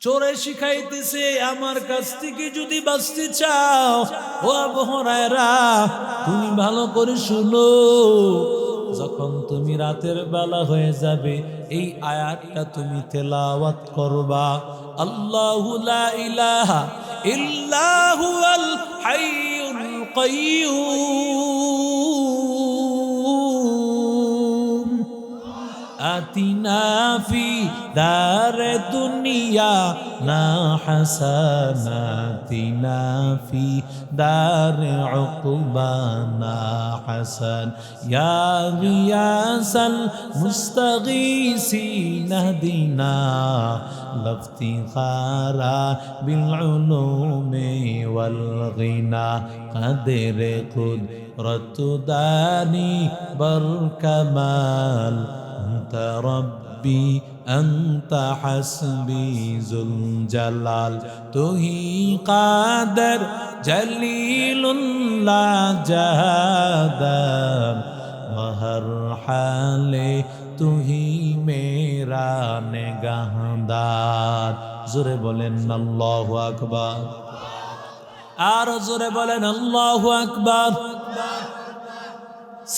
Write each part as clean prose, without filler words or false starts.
চোরে শিখাইতেছে আমার কাছ থেকে যদি বাঁচতে চাও ও আবু হুরায়রা তুমি ভালো করে শুনো, যখন তুমি রাতের বেলা হয়ে যাবে এই আয়াতটা তুমি তেলাওয়াত করবা, আল্লাহু লা ইলাহা ইল্লা হুয়াল হাইয়ুল কাইয়্যুম আতিনা ফি দারে দুনিয়া না হাসানাতিনা ফি দারে উকবানা হাসান ইয়া গিয়াসাল মুস্তাগীসিন দিনা লাফতিখারা বিল উলুমি ওয়াল গিনা কাদরে কুদরত দানি বরকামাল أنت ربي أنت حسبي ذو الجلال تو ہی قادر جلیل لا جہادر وہر حال تو ہی میرا نگہدار زورے بولن اللہ اکبر আর জোরে বলেন আল্লাহু আকবার।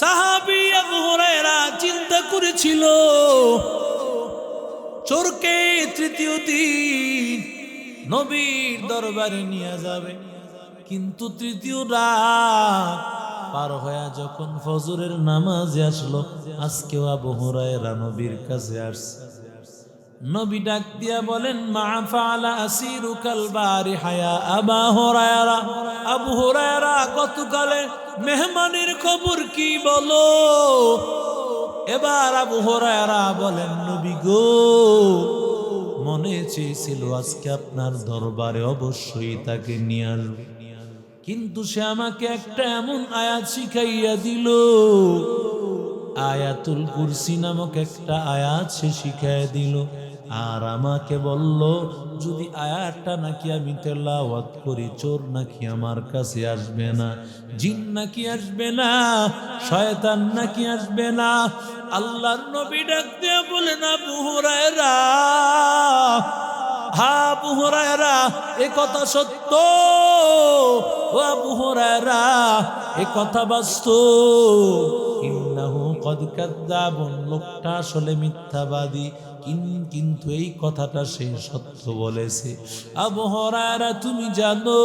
সাহাবী আবু হুরায়রা চিন্তা করেছিল চোরকে তৃতীয় দিন নবীর দরবারে নিয়ে যাবে, কিন্তু তৃতীয় রাত পার হয়ে যখন ফজরের নামাজে আসলো, আজকেও আবু হুরায়রা নবীর কাছে আসছে। নবী ডাক দিয়া বলেন মা ফাআলা আসিরুকাল বারিহা ইয়া আবু হুরায়রা, আবু হুরায়রা গতকালে মেহমানের খবর কি বলো। এবার আবু হুরায়রা বলেন নবী গো, মনে চেয়েছিল আজকে আপনার দরবারে অবশ্যই তাকে নিয়ে আসবো, কিন্তু সে আমাকে একটা এমন আয়াত শিখাইয়া দিল, আয়াতুল কুরসি নামক একটা আয়াত সে শিখাইয়া দিল, আর আমাকে বলল যদি আয়াতটা নাকি আমি তেলাওয়াত করি চোর নাকি আমার কাছে আসবে না, জিন নাকি আসবে না, শয়তান নাকি আসবে না। আল্লাহর নবী ডাক দিয়ে বলেন আবু হুরায়রা, হ্যাঁ আবু হুরায়রা এ কথা সত্য, ও আবু হুরায়রা এ কথা বাস্তব। ইন্নাহু কদ কাযাবুন, লোকটা আসলে মিথ্যাবাদী, কিন্তু এই কথাটা সে সত্য বলেছে। আবু হুরায়রা তুমি জানো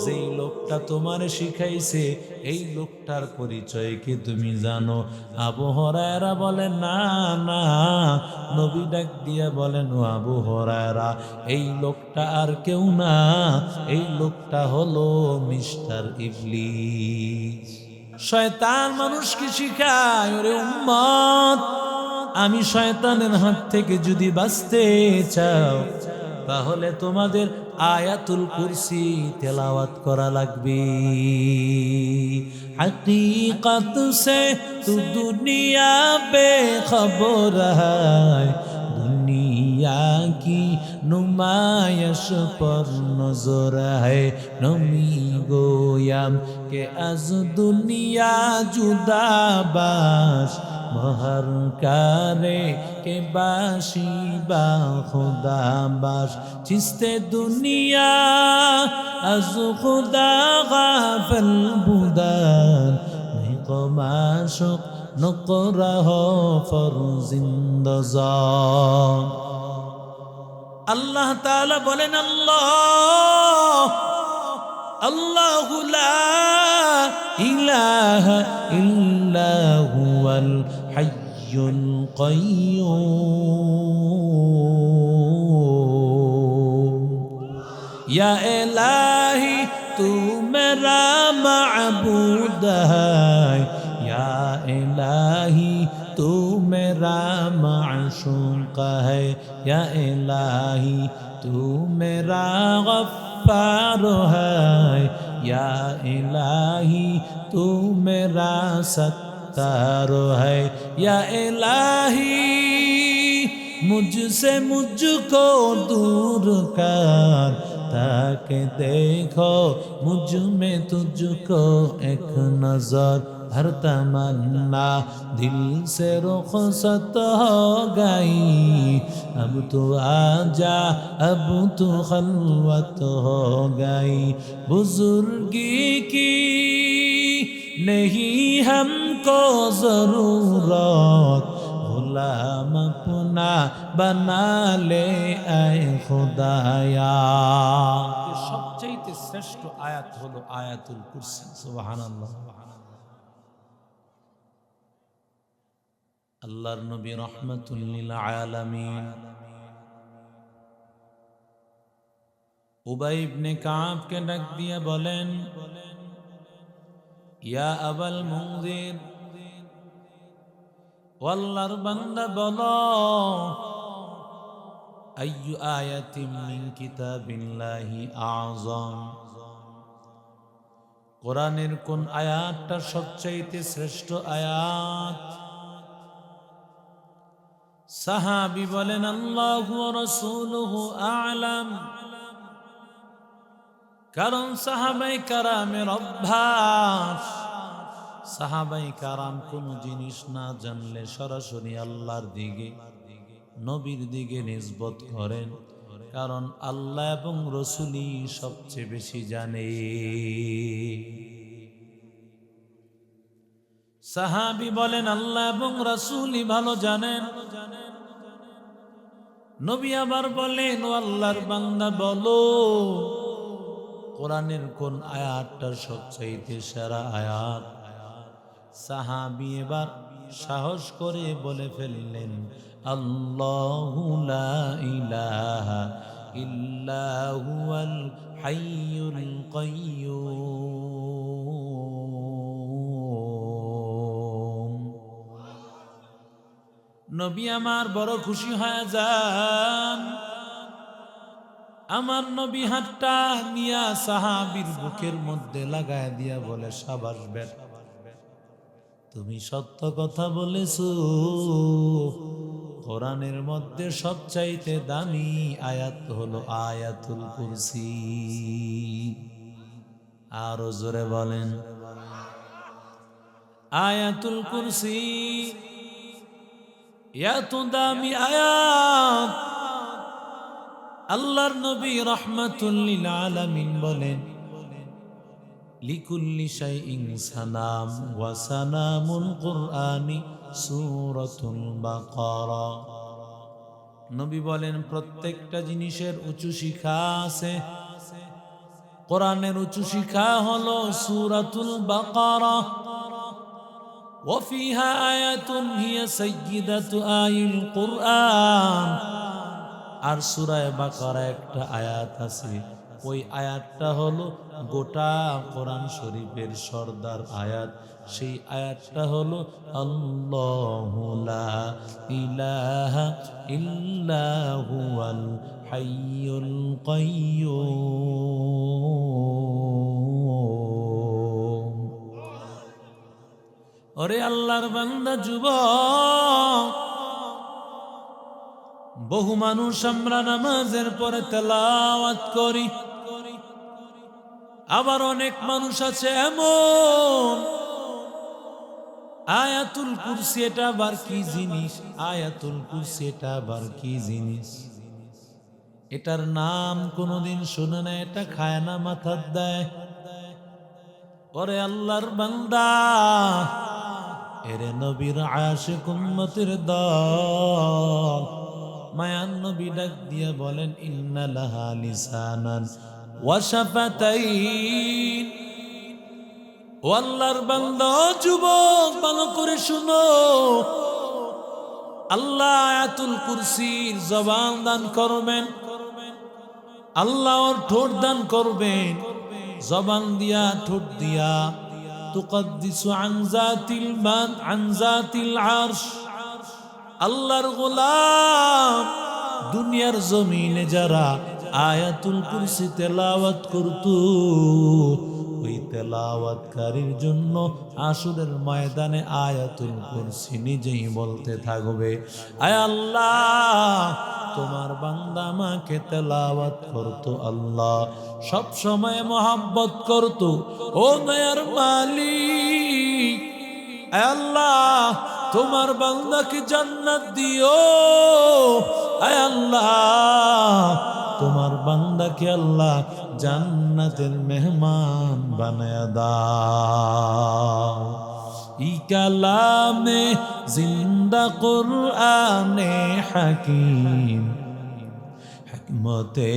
যেই লোকটা তোমার শিখাইছে এই লোকটার পরিচয় কি তুমি জানো? আবু হুরায়রা বলেন না না। নবী ডাক দিয়া বলেন ও আবু হুরায়রা এই লোকটা আর কেউ না, এই লোকটা হলো মিস্টার ইবলিস। শয়তান মানুষকে শিখায় ওরে উম্মত, আমি শয়তানের হাত থেকে যদি বাঁচতে চাও তাহলে তোমাদের আয়াতুল কুরসি তেলাওয়াত করা লাগবে। হकीकत से तू दुनिया बेखबर है, दुनिया की नुमाइश पर नजर है, नमी गोयाम के अज दुनिया जुदा बाश महर कारे के बाशी बा खुदा बाश, चिस्ते दुनिया अज खुदा गाफिल बुदान नहीं कमाशुक नकरा हो फरजिंदजान। আল্লাহ তাআলা বলেন আল্লাহ আল্লাহু লা ইলাহা ইল্লা হুয়াল হাইয়ুল কাইয়্যুম ইয়া ইলাহি তু মেরা মাবুদ হ্যায়, ইয়া ইলাহি तू मेरा माशूक है, या इलाही तू मेरा गफ्फार है, या इलाही तू मेरा सत्तार है, या इलाही मुझसे मुझको दूर कर ताकि देखो मुझ में तुझको एक नजर हर तमन्ना दिल से रुखसत हो गई। अब तो आजा अब तो खलवत हो गई। बुजुर्गी की नहीं हमको जरूरत, गुलाम अपना बना ले आए खुदाया। সবচেয়ে শ্রেষ্ঠ আয়াত হলো আয়াতুল কুরসি। সুবহানাল্লাহ। আল্লাহর নবী রাহমাতুল লিল আলামিন উবাই ইবনে কাবকে ডাক দিয়ে বলেন, ইয়া আবাল মুনজির, আল্লাহর বান্দা বলো, আইয়ু আয়াতিন মিন কিতাবিল্লাহি আযম, কোরআনের কোন আয়াতটা সবচেয়ে শ্রেষ্ঠ আয়াত? সাহাবী বলেন, আল্লাহু ওয়া রাসূলুহু আ'লাম। কারণ সাহাবায়ে কেরামের অভ্যাস, সাহাবায়ে কেরাম কোন জিনিস না জানলে সরাসরি আল্লাহর দিকে, নবীর দিকে নিসবত করেন, কারণ আল্লাহ এবং রাসূলই সবচেয়ে বেশি জানে। সাহাবী বলেন, আল্লাহ এবং রাসূলই ভালো জানেন। নবী আবার বলেন, ও আল্লাহর বান্দা বলো, কোরআনের কোন আয়াতটা সবচাইতে সেরা আয়াত? সাহাবী এবার সাহস করে বলে ফেললেন, আল্লাহু লা ইলাহা ইল্লা হুয়াল হাইয়ুল কাইয়্যুম। নবী আমার বড় খুশি হয়ে যান। আমার নবী হাতটা নিয়া সাহাবীর বুকের মধ্যে লাগায় দিয়া বলে, সাবাস বেটা, তুমি সত্য কথা বলেছো। কোরআনের মধ্যে সবচাইতে দামি আয়াত হলো আয়াতুল কুরসি। আরো জোরে বলেন, আয়াতুল কুরসি এত দামি আয়াত। আল্লাহর নবী রাহমাতুল লিল আলামিন বলেন, লিকুল্লি শাইইন সানাম ওয়া সানামুল কুরআনি সূরাতুল বাকারা। নবী বলেন, প্রত্যেকটা জিনিসের উঁচু শিখা আছে। কোরআনের উঁচু শিখা হলো সূরাতুল বাকারা। ওয়া ফিহা আয়াতুন হিয়া সাইয়্যিদাতু আয়াল কুরআন। আর সূরা বাকারা একটা আয়াত আছে, ওই আয়াতটা হলো গোটা কোরআন শরীফের সর্দার আয়াত। সেই আয়াতটা হলো আল্লাহু লা ইলাহা ইল্লা হুয়াল হাইয়ুল কাইয়্যুম। ওরে আল্লাহর বান্দা যুবক, বহু মানুষ আমরা নামাজের পরে তেলাওয়াত করি, আবার অনেক মানুষ আছে এমন, আয়াতুল কুরসি এটা আবার কি জিনিস, আয়াতুল কুরসি এটা আবার কি জিনিস, এটার নাম কোনদিন শুনে না, এটা খায় না, মাথার দেয়। ওরে আল্লাহর বান্দা, এরে নবীর আশিক উম্মতের দল, মায়ান নবী ডাক দিয়ে বলেন, ইন্না লাহা লিসানান ওয়া শাফাতাইন। ও আল্লাহর বান্দা, যুবক ভালো করে শুনো, আল্লাহ আয়াতুল কুরসির জবান দান করবেন, আল্লাহ ওর ঠোঁট দান করবেন, জবান দিয়া ঠোঁট দিয়া। তুকাদ্দিসু আন যাতিল মান আন যাতিল আরশ। আল্লাহর গোলাম দুনিয়ার জমিনে যারা আয়াতুল কুরসি তেলাওয়াত করতো, ওই তেলাওয়াতকারীর জন্য আসরের ময়দানে আয়াতুল কুরসি নিজেই বলতে থাকবে, আয় আল্লাহ, তোমার বান্দা আমাকে তেলাওয়াত করতো, আল্লাহ সব সময় মহব্বত করতো, ও দয়ার মালিক আয় আল্লাহ তোমার বান্দাকে জান্নাত দিও, আয় আল্লাহ তোমার বান্দাকে আল্লাহ জান্নাতের মেহমান বানায়া দাও। ই কালামে জিন্দা কুরআনে হাকিম হিকমতে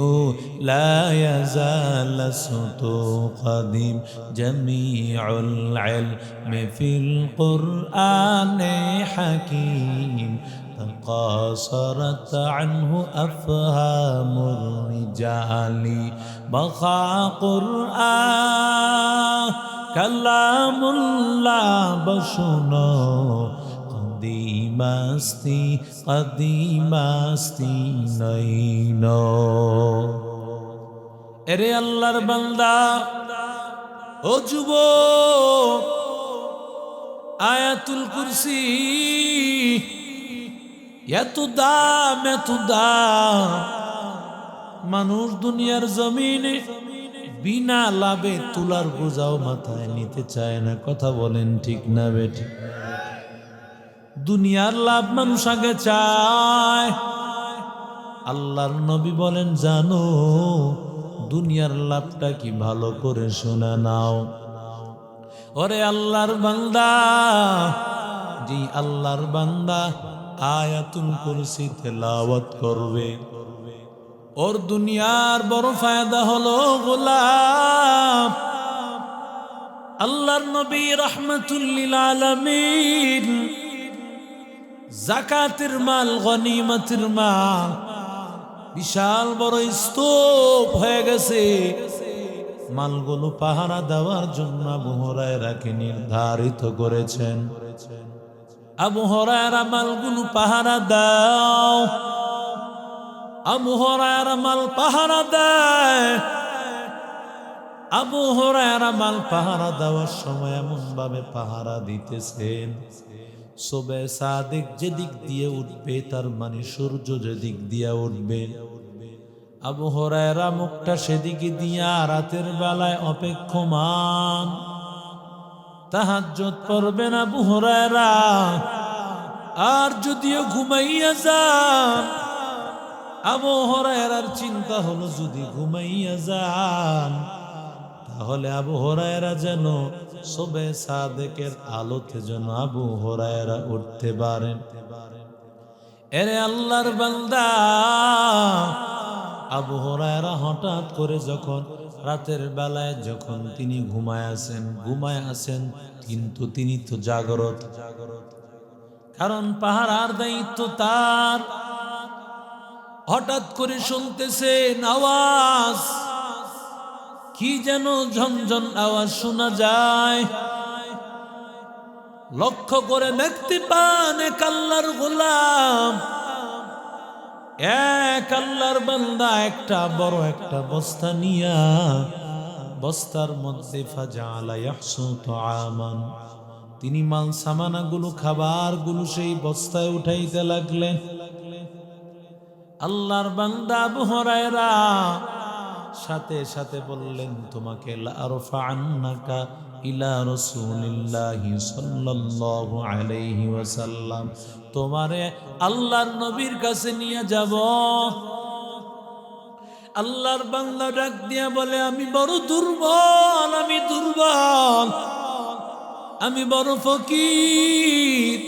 ও লা ইয়াজাল সুতু কদিম জামিউল ইলমি ফিল কুরআনে হাকিম تقاصرت عنه أفهام الرجال بقى قرآن كلام الله بشنو قدیماستی نینو এরে আল্লাহর বান্দা ও যুবক, আয়াতুল কুরসি এত দাম, এত দাম, মানুষ দুনিয়ার জমিনে বিনা লাভে তুলার বোঝাও মাথায় নিতে চায় না। কথা বলেন ঠিক না বেঠিক? দুনিয়ার লাভ মানুষ আগে চায়। আল্লাহর নবী বলেন, জানো দুনিয়ার লাভটা কি? ভালো করে শুনে নাও। ওরে আল্লাহর বান্দা, জি আল্লাহর বান্দা আয়াতুল কুরসি তেলাওয়াত করবে, ওর দুনিয়ার বড় ফায়দা হলো গোলাম। আল্লাহর নবী রাহমাতুল লিল আলামিন যাকাতের মাল, গনিমতের মাল বিশাল বড় স্তূপ হয়ে গেছে, মালগুলো পাহারা দেওয়ার জন্য আবু হুরায়রাকে নির্ধারিত করেছেন। আবু হুরায়রা মালগুলো পাহারা দাও। আবু হুরায়রা মাল পাহারা দেয়। আবু হুরায়রা মাল পাহারা দেওয়ার সময় এমন ভাবে পাহারা দিতেছেন, সুবে সাদিক যেদিক দিয়ে উঠবে তার মানে সূর্য যেদিক দিয়ে উঠবে, আবু হুরায়রা মুখটা সেদিকে দিয়া রাতের বেলায় অপেক্ষমান। তাহাজ্জুদ পড়বেন আবু হুরায়রা, আর যদিও ঘুমাইয়া যান, আবু হুরায়রার চিন্তা হলো যদি ঘুমাইয়া যান তাহলে আবু হুরায়রা যেন সুবে সাদেকের আলোতে যেন আবু হুরায়রা উঠতে পারেন। এরে আল্লাহর বান্দা, আবু হুরায়রা হঠাৎ করে যখন রাতের বেলায় যখন তিনি ঘুমায় আছেন, কিন্তু তিনি তো জাগ্রত, কারণ পাহারার দায়িত্ব তার। হঠাৎ করে শুনতেছেন আওয়াজ, কি যেন ঝনঝন আওয়াজ শোনা যায়। লক্ষ্য করে দেখতে পান এক আল্লাহর গোলাম, এক আল্লাহর বান্দা একটা বড় একটা বস্তা নিয়া, বস্তার মধ্যে ফাজালা ইয়াহসুতু আমান, তিনি মাল সামানাগুলো, খাবারগুলো সেই বস্তায় উঠাইতে লাগলেন। আল্লাহর বান্দা আবু হুরায়রা সাথে সাথে বললেন, তোমাকে লারফা'আন্নাকা ইলা রাসূলিল্লাহি সাল্লাল্লাহু আলাইহি ওয়াসাল্লাম, তোমারে আল্লাহর নবীর কাছে নিয়ে যাব। আল্লাহর বান্দা ডাক দিয়া বলে, আমি বড় দুর্বল, আমি বড় ফকির,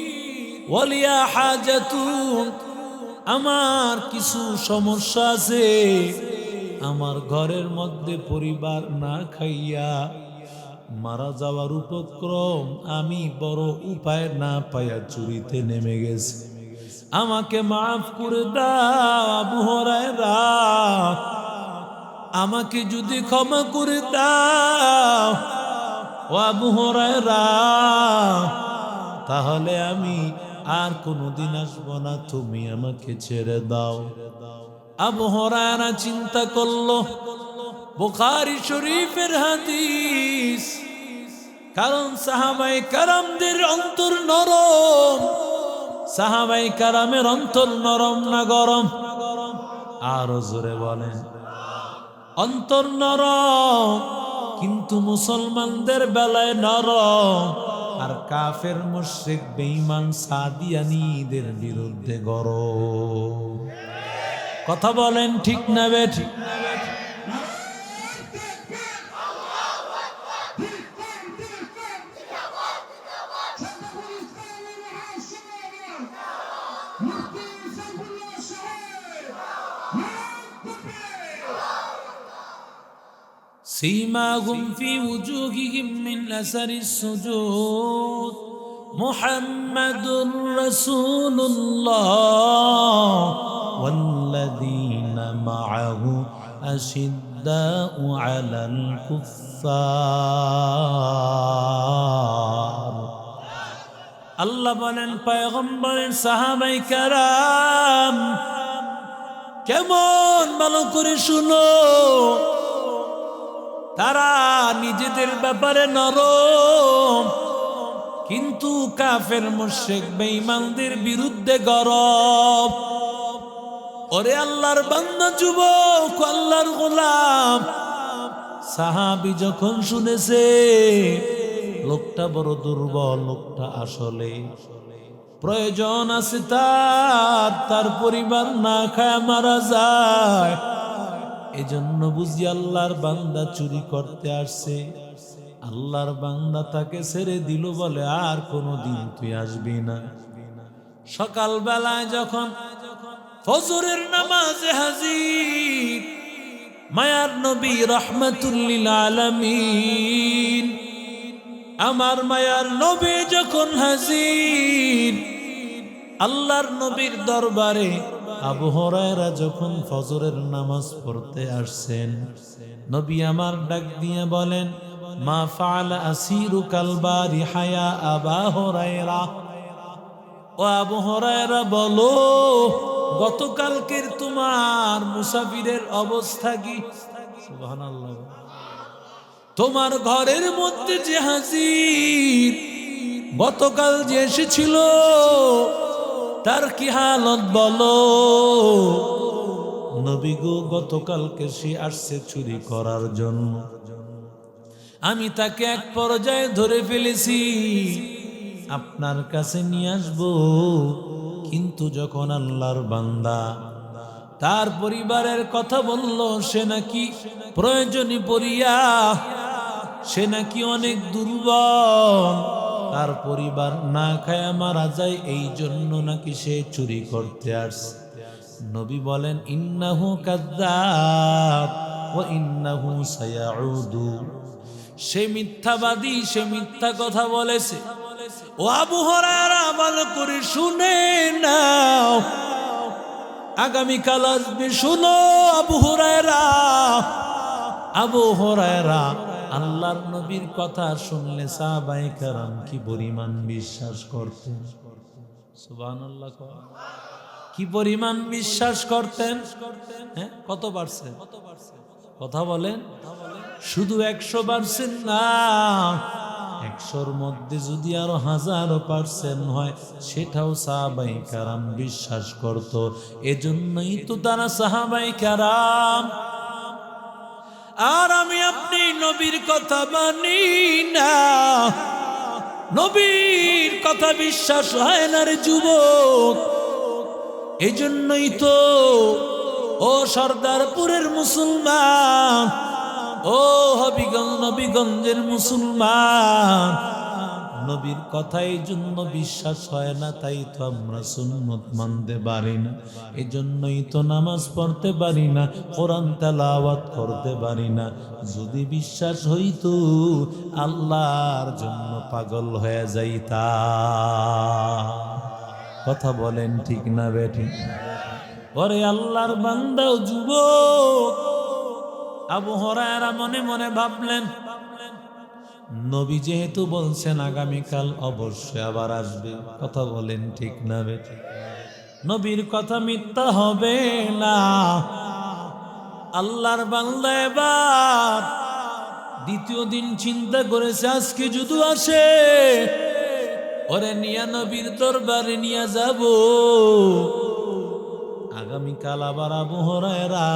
ওয়ালিয়া হাজাতুন, আমার কিছু সমস্যা আছে, আমার ঘরের মধ্যে পরিবার না খাইয়া মারা যাওয়ার উপক্রম, আমি বড় উপায় না পাইয়া চুরিতে নেমে গেছি, আমাকে মাফ করে দাও আবু হুরায়রা, আমাকে যদি ক্ষমা করে দাও ও আবু হুরায়রা, তাহলে আমি আর কোনোদিন আসবো না, তুমি আমাকে ছেড়ে দাও। আবু হুরায়রা চিন্তা করলো, বুখারী শরীফের হাদিস, কারণ সাহাবায়ে কেরামদের অন্তর নরম, সাহাবায়ে কেরামের অন্তর নরম না গরম? আরো জোরে বলেন, অন্তর নরম, কিন্তু মুসলমানদের বেলায় নরম। আর কাফের মুশরিক বেঈমান সাদিয়ানীদের বিরুদ্ধে গরম। কথা বলেন ঠিক না বেঠিক? سيماهم في وجوههم من أثر السجود محمد رسول الله والذين معه أشداء على الكفار الله বলেন পয়গম্বরের সাহাবায়ে কেরাম কেমন ভালো করে শুনো, তারা নিজেদের ব্যাপারে নরম কিন্তু কাফের মুশরিক বেঈমানদের বিরুদ্ধে গরম। ওরে আল্লাহর বান্দা যুবক, আল্লাহর গোলাম, সাহাবী যখন শুনেছে লোকটা বড় দুর্বল, লোকটা আসলে প্রয়োজন আছে তার পরিবার না খায় মারা যায়, এজন্য বুঝি আল্লাহর বান্দা চুরি করতে আসছে। আল্লাহর বান্দা তাকে ছেড়ে দিল, বলে আর কোনোদিন তুই আসবি না। সকাল বেলায় যখন ফজরের নামাজে হাজির মায়ার নবী রাহমাতুল লিল আলামিন, আমার মায়ার নবী যখন হাজির আল্লাহর নবীর দরবারে, আবু হুরায়রা যখন ফজরের নামাজ পড়তে আসছেন, নবী আমার ডাক দিয়ে বলেন, মা ফাআলা আসিরুকাল বারিহা ইয়া আবা হুরায়রা, ও আবু হুরায়রা বলো গতকালকের তোমার মুসাফিরের অবস্থা কি? সুবহানাল্লাহ। তোমার ঘরের মধ্যে যে হাজির গতকাল যে এসেছিল তার কি হালত বলো? নবী গো, গতকালকে সে আসছে চুরি করার জন্য, আমি তাকে এক পর্যায়ে ধরে ফেলেছি, আপনার কাছে নিয়ে আসবো। কিন্তু যখন আল্লাহর বান্দা তার পরিবারের কথা বলল, সে নাকি প্রয়োজনে পড়িয়া, সে নাকি অনেক দুর্বল, তার পরিবার না খায় মারা যায়, এই জন্য নাকি সে চুরি করতে আসছে। নবী বলেন, ইন্নাহু কাযযাব ওয়া ইন্নাহু সায়াউদু, সে মিথ্যাবাদী, সে মিথ্যা কথা বলেছে। ও আবু হুরায়রা, ভালো করে শুনে নাও, আগামীকাল আসবে। শুনো আবু হুরায়রা, আবু হুরায়রা আল্লাহর নবীর কথা শুনলে সাহাবায়ে কেরাম কি পরিমাণ বিশ্বাস করতেন। সুবহানাল্লাহ। কি পরিমাণ বিশ্বাস করতেন? হ্যাঁ, কত পারছেন? কথা বলেন। শুধু 100% না, 100-র মধ্যে যদি আরো 1000% হয়, সেটাও সাহাবায়ে কেরাম বিশ্বাস করত। এজন্যই তো তারা সাহাবায়ে কেরাম। আর আমি আপনি নবীর কথা মানি না, নবীর কথা বিশ্বাস হয় না রে যুবক। এজন্যই তো ও সরদারপুরের মুসলমান, ও হবিগঞ্জ নবীগঞ্জের মুসলমান, নবীর কথা এই জন্য বিশ্বাস হয় না, তাই তো আমরা সুন্নত মানতে পারি না, এই জন্যই তো নামাজ পড়তে পারি না, কোরআন তেলাওয়াত করতে পারি না। যদি বিশ্বাস হইতো আল্লাহর জন্য পাগল হয়ে যাইতা। কথা বলেন ঠিক না বেঠিক? ওরে আল্লাহর বান্দা যুবক, আবু হুরায়রা মনে মনে ভাবলেন, নবী যেহেতু বলছেন আগামীকাল অবশ্যই আবার আসবে, কথা বলেন ঠিক না বেঠিক? নবীর কথা মিথ্যা হবে না। আল্লাহর বান্দা এবার দ্বিতীয় দিন চিন্তা করেছে, আজকে যদি আসে ওরে নিয়া নবীর দরবারে নিয়ে যাব। আগামীকাল আবার আবু হুরায়রা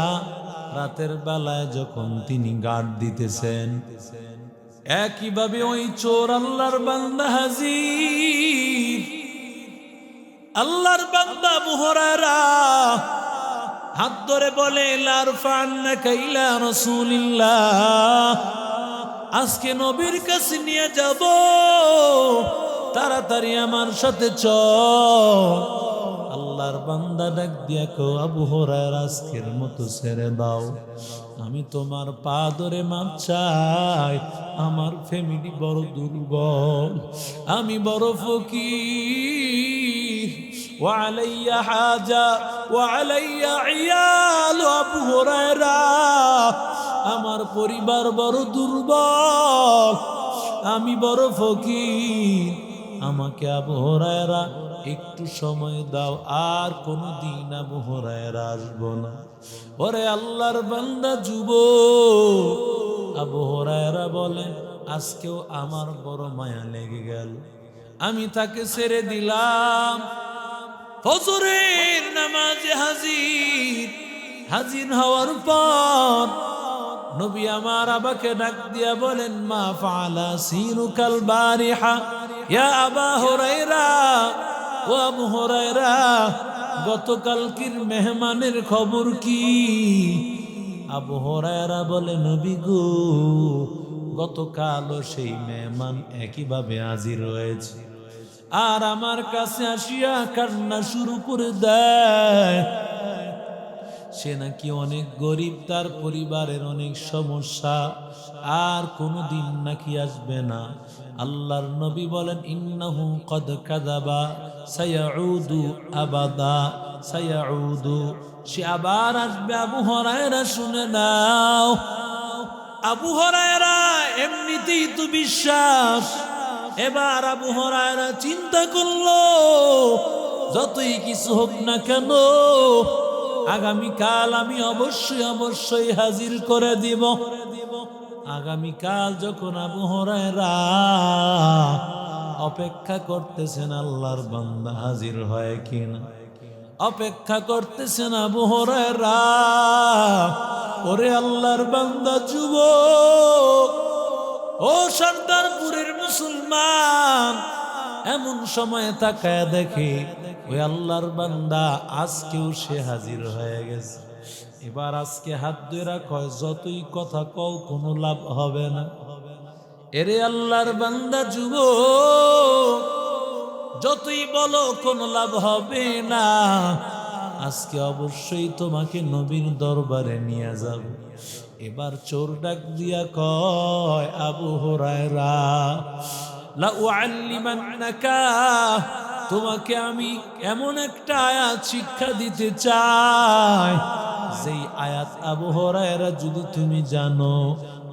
রাতের বেলায় যখন তিনি গার্ড দিতেছেন, একইভাবে ওই চোর আল্লাহর বান্দা হাজির। আল্লাহর বান্দা আবু হুরায়রা হাত ধরে বলে লারফান্নাকা ইলা রাসূলিল্লাহ, আজকে নবীর কাছে নিয়ে যাব, তাড়াতাড়ি আমার সাথে চল। আল্লাহর বান্দা ডাক দিয়া কো আবু হুরায়রা আজকের মতো ছেড়ে দাও, আমি তোমার পা ধরে মাপ চাই। আমার ফ্যামিলি বড় দুর্বল, আমি বড় ফকির, ওয়ালাইয়া হাজা ওয়ালাইয়া ইয়াল। আবু হুরায়রা আমার পরিবার বড় দুর্বল, আমি বড় ফকির, আমাকে আবু হুরায়রা একটু সময় দাও, আর কোনদিন আবু হুরায়রা আসবো না। ওরে আল্লাহর বান্দা যুবক আবু হুরায়রা বলেন আজকেও আমার বড় মায়া লেগে গেল, আমি তাকে ছেড়ে দিলাম। ফজরের নামাজে হাজির হওয়ার পর নবী আমার আবাকে ডাক দিয়া বলেন মা ফাআলা সিরুকাল বারিহা ইয়া আবা হুরায়রা। ও আবু হুরায়রা, গতকালকের মেহমানের খবর কি? আবু হুরায়রা বলে নবী গো, গতকালও সেই মেহমান একইভাবে হাজির হয়েছে, আর আমার কাছে আসিয়া কান্না শুরু করে দেয়। সে নাকি অনেক গরিব, তার পরিবারের অনেক সমস্যা, আর কোনদিন নাকি আসবে না। আল্লাহর নবী বলেন ইন্নাহু কদ কাযাবা সায়াউদু আবাদা সায়াউদু, সে আবার আসবে। আবু হুরায়রা শুনে নাও। আবু হুরায়রা এমনিতেই তো বিশ্বাস। এবার আবু হুরায়রা চিন্তা করলো যতই কিছু হোক না কেন, আগামীকাল আমি অবশ্যই হাজির করে দিব। আগামীকাল যখন আবু হুরায়রা অপেক্ষা করতেছেন আল্লাহর বান্দা হাজির হয় কিনা, অপেক্ষা করতেছেন আবু হুরায়রা। ওরে আল্লাহর বান্দা যুবক, ও সর্দারপুরের মুসলমান, এমন সময় তাকায় দেখে ওই আল্লাহর বান্দা আজকেও সে হাজির হয়ে গেছে। এবার আজকে হাত ধরে কয় যতই কথা কও কোনো লাভ হবে না। এরে আল্লাহর বান্দা যুবক, যতই বলো কোনো লাভ হবে না, আজকে অবশ্যই তোমাকে নবীর দরবারে নিয়ে যাব। এবার চোর ডাক দিয়া কয় আবু হুরায়রা লা উআল্লিমান্নাকা, তোমাকে আমি এমন একটা আয়াত শিক্ষা দিতে চাই, যেই আয়াত আবু হুরায়রা যদি তুমি জানো,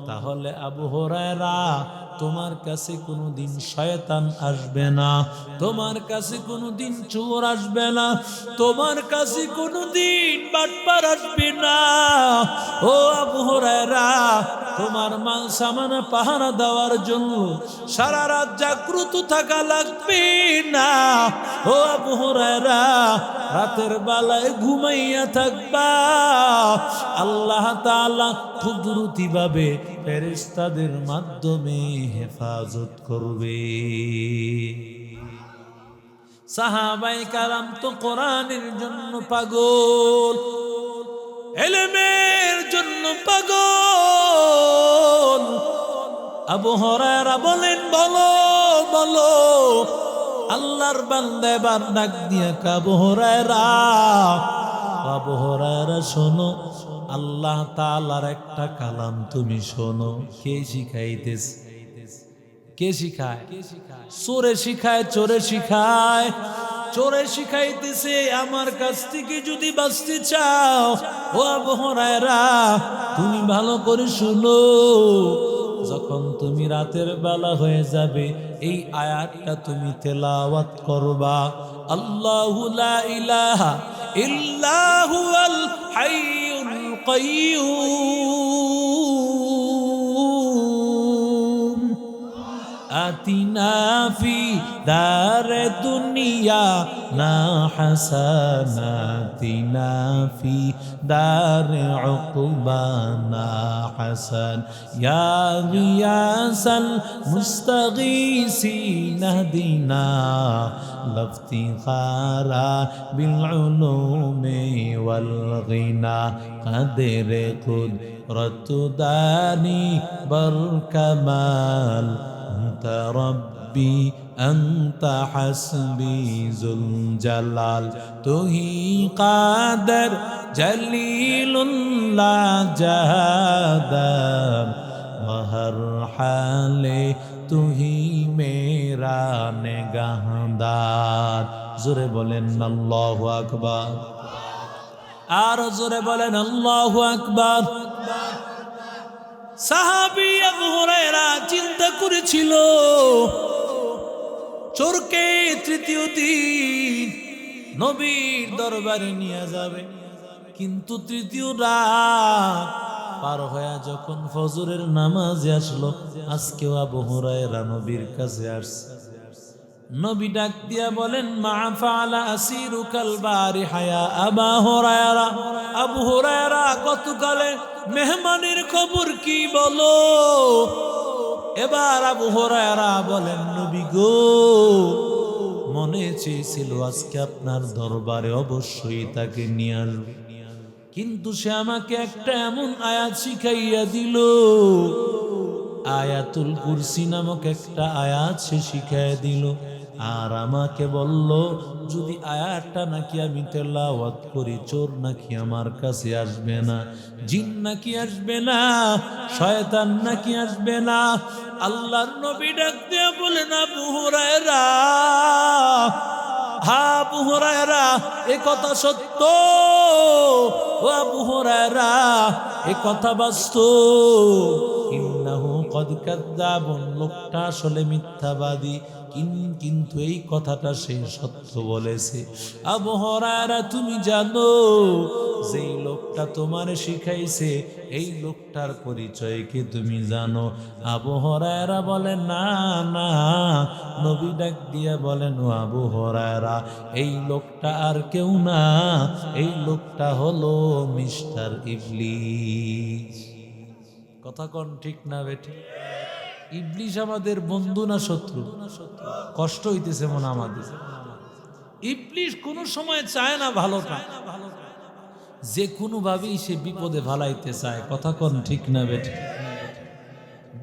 তাহলে আবু হুরায়রা তোমার কাছে কোনোদিন শয়তান আসবে না, তোমার কাছে কোনোদিন চোর আসবে না, তোমার কাছে কোনোদিন বাটপার আসবে না। ও আবু হুরায়রা, তোমার মাল সামানা পাহারা দেওয়ার জন্য সারা রাত জাগ্রত থাকা লাগবে না। ও আবু হুরায়রা, রাতের বেলায় ঘুমাইয়া থাকবা, আল্লাহ তাআলা কুদরতি ভাবে ফেরেশতাদের মাধ্যমে হেফাজত করবে। সাহাবায়ে কারাম তো কোরআনের জন্য পাগল, ইলমের জন্য পাগল। আবু হুরায়রা বলেন বলো বলো। আল্লাহর বান্দা এবার ডাক দিয়া আবু হুরায়রা, আবু হুরায়রা শোনো, আল্লাহ তাআলার একটা কালাম তুমি শোনো। কে শিখাইতেছে? কে শিখায়? চোরে শিখায়, চোরে শিখায়, চোরে শিখাইতেছে। আমার কাছ থেকে যদি বাঁচতে চাও ও আবু হুরায়রা, তুমি ভালো করে শুনো। যখন তুমি রাতের বেলা হয়ে যাবে, এই আয়াতটা তুমি তেলাওয়াত করবা, আল্লাহু লা ইলাহা ইল্লা হুয়াল হাইয়ুল কাইয়্যুম আতিনা ফি دار دنیا نا حسناتنا في دار عقبانا حسن يا غياث المستغيثين اهدنا لافتخارا بالعلوم والغنى قدر قدرة داني بالكمال أنت ربي أنت حسبي ذو الجلال تهي قادر جليل لا جهادر وہر حال تو ہی میرا نگہدار জোরে বলেন আল্লাহু আকবার আর জোরে বলেন আল্লাহু আকবার সাহাবী আবু হুরায়রা চিন্তা করেছিল চোরকে তৃতীয় দিন নবীর দরবারে নিয়ে যাবে কিন্তু তৃতীয় রাত পার হয়ে যখন ফজরের নামাজে আসলো আজকেও আবু হুরায়রা নবীর কাছে আসছে নবী ডাক দিয়া বলেন মা ফাআলা আসিরুকাল বারিহা ইয়া আবু হুরায়রা আবু হুরায়রা গতকালে মেহমানের খবর কি বলো এবার আবু হুরায়রা বলেন নবী গো মনে চেয়েছিল আজকে আপনার দরবারে অবশ্যই তাকে নিয়ে আসবে কিন্তু সে আমাকে একটা এমন আয়াত শিখাইয়া দিল আয়াতুল কুরসি নামক একটা আয়াত সে শিখাইয়া দিল আর আমাকে বলল যদি আয়াতটা নাকি আমি তেলাওয়াত করি চোর নাকি আমার কাছে আসবে না জিন নাকি আসবে না শয়তান নাকি আসবে না আল্লাহর নবী ডাক দিয়ে বলেন আবু হুরায়রা আবু হুরায়রা এ কথা সত্য ও আবু হুরায়রা এ কথা বাস্তব ইন্নাহু কদ কাযাবুন লোকটা আসলে মিথ্যাবাদী কিন্তু এই কথাটা সে সত্য বলেছে আবু হুরায়রা তুমি জানো যেই লোকটা তোমারে শিখাইছে এই লোকটার পরিচয় কি তুমি জানো আবু হুরায়রা বলে না না নবী ডাক দিয়া বলেন ও আবু হুরায়রা এই লোকটা আর কেউ না এই লোকটা হলো মিস্টার ইবলিস কথা কোন ঠিক না বেটি ইবলিস আমাদের বন্ধু না শত্রু কষ্ট হইতেছে মনে আমাদের ইবলিস কোনো সময় চায় না ভালোটা যে কোনো ভাবেই সে বিপদে ভালাইতে চায় কথা কোন ঠিক না বেটি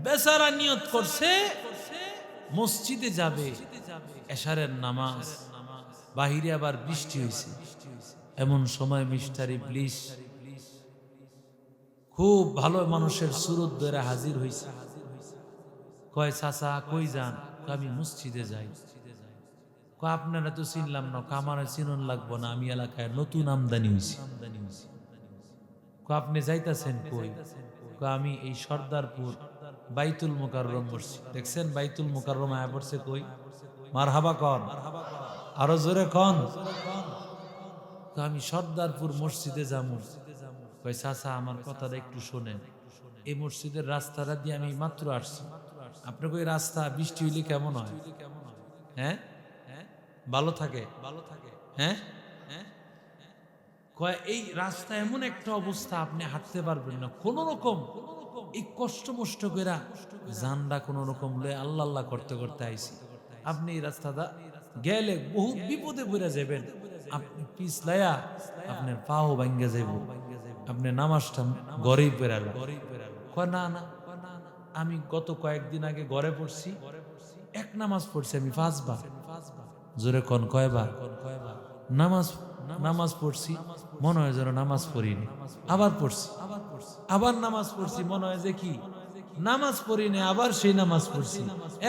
বেচারা নিয়ত করছে মসজিদে যাবে এশারের নামাজ বাহিরে আবার বৃষ্টি হয়েছে এমন সময় মিস্টার ইবলিস খুব ভালো মানুষের সুরত ধরে হাজির হয়েছে কয় চাচা কই যান আমি মসজিদে যাই কয় আপনারা তো চিনলাম না আমার চিনন লাগবো না আমি এলাকায় নতুন আমদানি হয়েছি কয় আপনি যাইতাছেন কই কয় আমি এই সর্দারপুর বাইতুল মুকাররম মসজিদ দেখছেন বাইতুল মুকাররম আয়া পড়ছে কই মারহাবা কন আরো জোরে কন কয় আমি সর্দারপুর মসজিদে যাবো কয় চাচা আমার কথাটা একটু শোনেন এই মসজিদের রাস্তাটা দিয়ে আমি মাত্র আসছি আপনার ওই রাস্তা বৃষ্টি হইলে কেমন হয় হ্যাঁ ভালো থাকে হ্যাঁ কয় এই রাস্তা এমন একটা অবস্থা আপনি হাঁটতে পারবেন না কোন রকম এই কষ্ট মষ্ট করে জানডা কোন রকম লয়ে আল্লাহ আল্লাহ করতে করতে আইছি আপনি এই রাস্তাটা গেলে বহুত বিপদে পড়ে যাবেন আপনি পিছলাইয়া আপনার পাও ভাঙ্গে যাইব আপনি নামাজটা ঘরেই পেরালেন কয় না না আমি গত কয়েকদিন আগে ঘরে পড়ছি এক নামাজ পড়ছি আমি 5 বার জোরে কোন কয়বার নামাজ পড়ছি মনে হয় যেন নামাজ পড়িনি আবার পড়ছি আবার নামাজ পড়ছি মনে হয় যে কি নামাজ পড়িনি আবার সেই নামাজ পড়ছি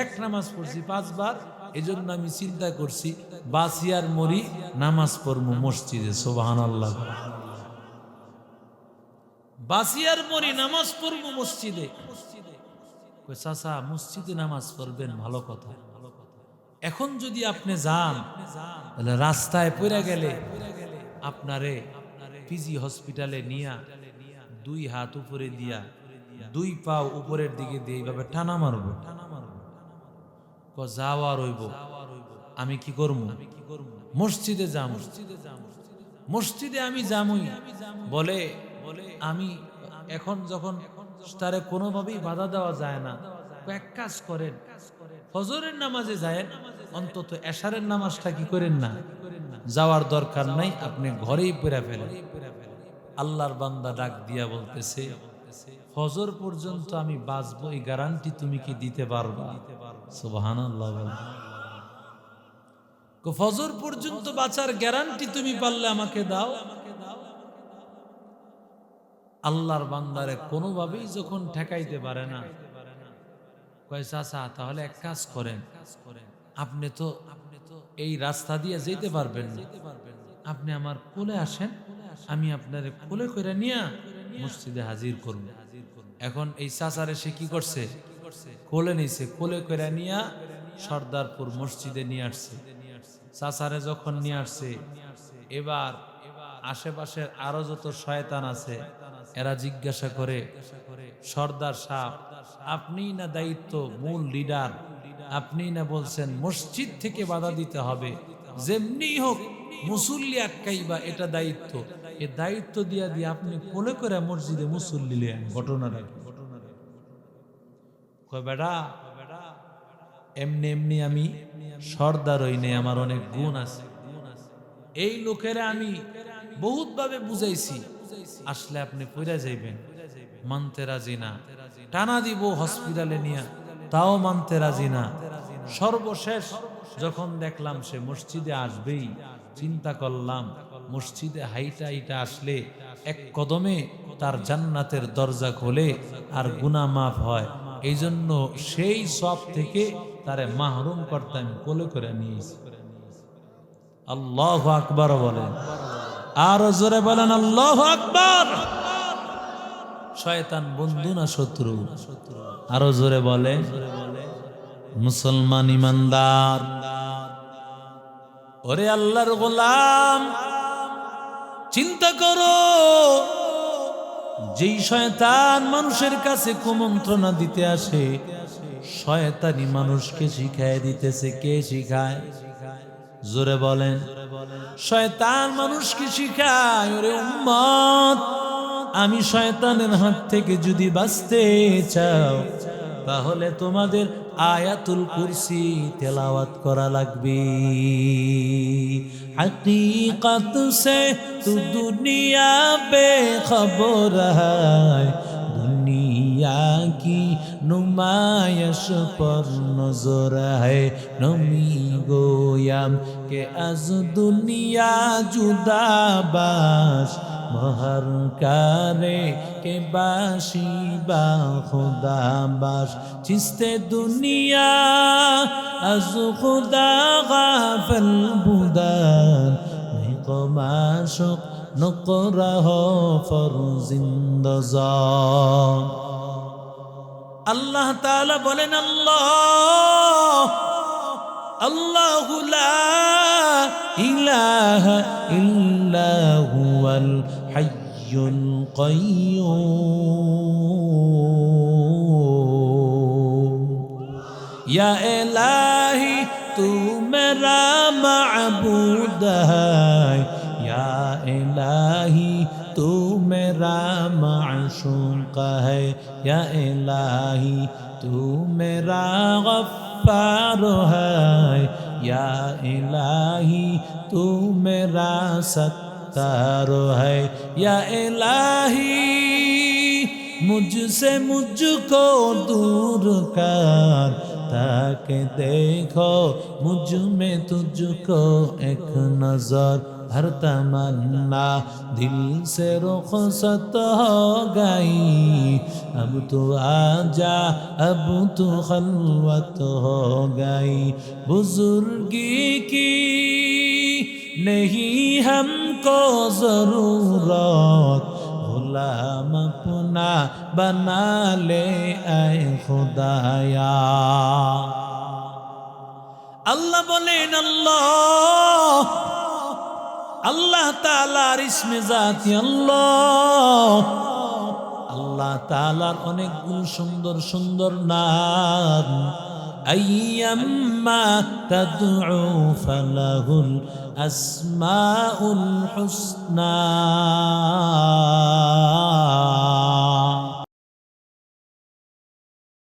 এক নামাজ পড়ছি 5 বার এজন্য আমি চিন্তা করছি বাসিয়ার মরি নামাজ পড়বো মসজিদে সুবহানাল্লাহ বাসিয়ার মরি নামাজ পড়বো মসজিদে কই চাচা মসজিদে নামাজ পড়বেন ভালো কথা এখন যদি আপনি যান তাহলে রাস্তায় পড়ে গেলে আপনারে পিজি হসপিটালে নিয়া 2 হাত উপরে দিয়া 2 পা উপরের দিকে দিয়ে এইভাবে টানা মারবো যাওয়া রইব আমি কি করব? মসজিদে যাম। মসজিদে আমি যামই বলে আমি এখন যখন তারে কোনোভাবেই বাধা দেওয়া যায় না, এক কাজ করেন, ফজরের নামাজে যায়েন, অন্তত এশারের নামাজটা কি করেন না, যাওয়ার দরকার নাই, আপনি ঘরেই পড়ে ফেলেন। আল্লাহর বান্দা ডাক দিয়া বলতেছে, ফজর পর্যন্ত আমি বাঁচবো এই গ্যারান্টি তুমি কি দিতে পারবা? সুবহানাল্লাহ বলেন। ফজর পর্যন্ত বাঁচার গ্যারান্টি তুমি পারলে আমাকে দাও। আল্লাহর বান্দারে কোনোভাবেই যখন ঠেকাইতে পারে না, কয় চাচা তাহলে এক কাজ করেন, আপনি তো এই রাস্তা দিয়ে যেতে পারবেন না, আপনি আমার কোলে আসেন, আমি আপনার কোলে করে নিয়ে মসজিদে হাজির করব। এখন এই চাচারে সে কি করছে? কোলে নিছে, কোলে করে নিয়ে সর্দারপুর মসজিদে নিয়ে আসছে। চাচারে যখন নিয়ে আসছে, এবার আশেপাশের আরো যত শয়তান আছে এরা জিজ্ঞাসা করে, সর্দার সাহেব আপনি না দায়িত্ব, মূল লিডার, আপনি না বলছেন মসজিদ থেকে বাধা দিতে হবে, যেমনি হোক মুসল্লি আটকাইবা, এটা দায়িত্ব, এ দায়িত্ব দিয়া দিয়ে আপনি কোলে করে মসজিদে মুসল্লি লিয়ে ঘটনাটা কয় বেটা এমনি এমনি আমি সর্দার হই নাই, আমার অনেক গুণ আছে। এই লোকেরা আমি বহুত ভাবে বুঝাইছি, আসলে আপনি পইরা যাইবেন, মানতে রাজি না, টানা দিব হসপিটালে নিয়ে, তাও মানতে রাজি না। সর্বশেষ যখন দেখলাম সে মসজিদে আসবেই, চিন্তা করলাম মসজিদে হাইটা হাইটা আসলে এক কদমে তার জান্নাতের দরজা খোলে আর গুনাহ মাফ হয়, এই জন্য সেই সব থেকে তারে মাহরুম করতে আমি কোলে করে নিয়েছি। আল্লাহু আকবার বলেন, আর জোরে বলেন আল্লাহু আকবার। শয়তান বন্ধু না শত্রু? আরো জোরে বলে। মুসলমান ইমানদার, ওরে আল্লাহর গোলাম, চিন্তা করো, যেই শয়তান মানুষের কাছে কুমন্ত্রণা দিতে আসে, শয়তানি মানুষকে শিখায় দিতেছে। কে শিখায়? জোরে বলেন। শয়তান মানুষকে শিখায়, ওরে উম্মত, আমি শয়তানের হাত থেকে যদি বাঁচতে চাও তাহলে তোমাদের আয়াতুল কুরসি তেলাওয়াত করা লাগবে। हकीकत से तू दुनिया बेखबर है, दुनिया की नुमाइश पर नजर है, नमी गोयाम के अज दुनिया जुदा बाश, महर करे के बाशी बा खुदा बाश, चिस्ते दुनिया अज खुदा गाफिल बुदान, नहीं कमाशुक नकरा हो फरजिंदजान। अल्लाह ताला बोलेन, अल्लाह अल्लाहु ला इलाहा इल्ला हुवल हय्युल क़य्यूम। या इलाही तू मेरा माबूद है, या इलाही तू मेरा माशूक़ है, या इलाही तू मेरा गफ्फार है, या इलाही तू मेरा सत्तार है, या इलाही मुझसे मुझको दूर कर, ताकि देखो मुझ में तुझको एक नजर, हर तमन्ना दिल से रुखसत हो गई, अब तो आजा अब तो खलवत हो गई, बुजुर्गी की नहीं हमको जरूरत, गुलाम अपना बना ले ऐ खुदाया। अल्लाह बोलेन, अल्लाह अल्लाह ताआलार इस्मे जाती अल्लाह, अल्लाह ताआलार अनेकগুলো সুন্দর সুন্দর নাম, أيما تدعو فله الأسماء الحسنى